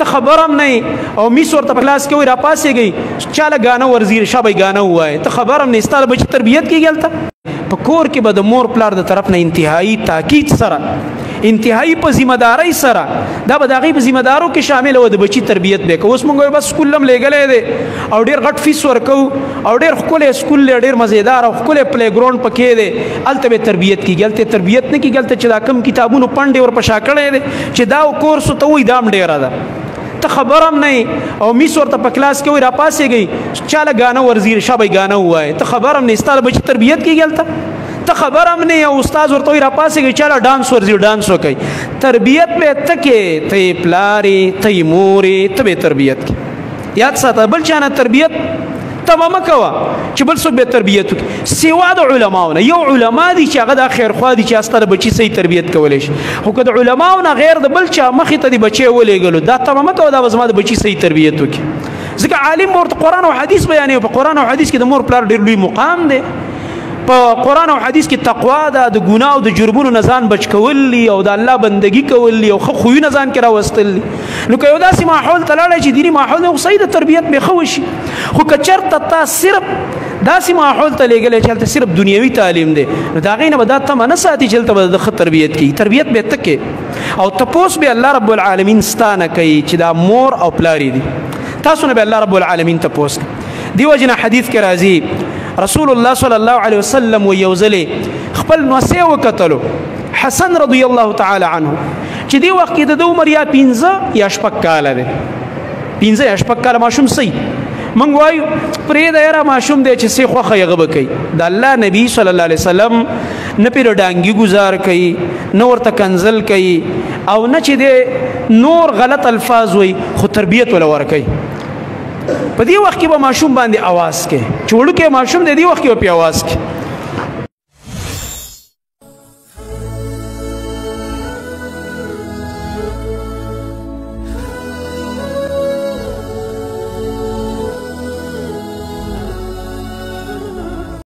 ته خبر هم نه او میس ورته په کلاس کې وای را پاسېږي چاله ګانه ورزیر شابه ګانه وای ته خبر هم نه ستا د بچي تربیت کېږي هلته په کور کې به د مور پلار د طرف نه انتهایی تاکید سره انتهایی په ذمہ داری سره دا به د هغې په ذمہ دارو کې شامل و د بچي تربیت به کوو اوس موږ بس سکول هم لېږلی دی او ډېر غټ فیس ورکوو او ډېر ښکلی سکول دی ډېر مزېدار او ښکلی پلی ګراونډ پکې دی هلته به تربیت کېږي هلته تربیت نه کېږي هلته چې دا کوم کتابونو پنډې ور په شا کړی دی چې دا کورس ته وایي دا هم ډېره ده ته خبر هم نه او میس ورته په کلاس کې وایي را پاسېږئ چاله ګانه ورزیر شابه ګانه ووایه ته خبر هم نه ستا د بچي تربیت کېږي هلته ته خبر هم نه او استاد ورته وایي را پاسېږئ چاله ډانس ورزي ډانس وکوي تربیت به ته کې ته یې پلارې ته یې مورې ته به یې تربیت کې یاد ساته بل چا نه تربیت ته به مه کوه چې بل څوک به تربیت وکړي سوا د علماو نه یو علما دي چې هغه دا خیرخوا دي چې ستا د بچي صحیح تربیت کولی شي خو که د علماو نه غیر د بل چا مخې ته د بچی ولېږلو دا ته به مه کوه دا به زما د بچي صحیح تربیت وکړي ځکه عالم ورته قرآن او حدیث بیانوي په قرآن او حدیث کې د مور پلار ډېر لوی مقام دی په قرآن او حدیث کې تقوا ده د ګناه او د جرمونو نه ځان بچ کول دي او د الله بندګي کول دي او ښه خویونه ځان کې راوستل دي نو که یو داسې ماحول ته لاړی چې دیني ماحول دی خو صحیح د تربیت به ښه وشي خو که چېرته تا صرف داسې ماحول ته لېږلی چې هلته صرف دنیوي تعلیم دی نو د هغې نه به دا تمه نه ساتي چې هلته به د ښه تربیت کېږي تربیت به ته کې او تپوس به الله رب العالمین ستا نه کوي چې دا مور او پلار دي تاسو نه به الله رب العالمین تپوس کوي دې وجې نه حدیث کې راځي رسول الله صلی الله علیه وسلم و یو ځلې خپل نوسی وکتلو حسن رضی الله تعالی عنه چې دې وخت کې د عمر یا 15 یا 6 کاله دی 15 یا 6 کاله ماشوم صحیح موږ وایو پرېږده یاره ماشوم دی چې څه خوښه یې هغه به کوي د الله نبي صلی الله علیه وسلم نه پرې ډانګي ګزار کوي نه ورته کنزل کوي او نه چې دی نور غلط الفاظ وایي خو تربیت وله ورکوي په دې وخت کې به ماشوم باندې اواز کوي چې وړوکی ماشوم دی دې وخت کې به پې اواز کوي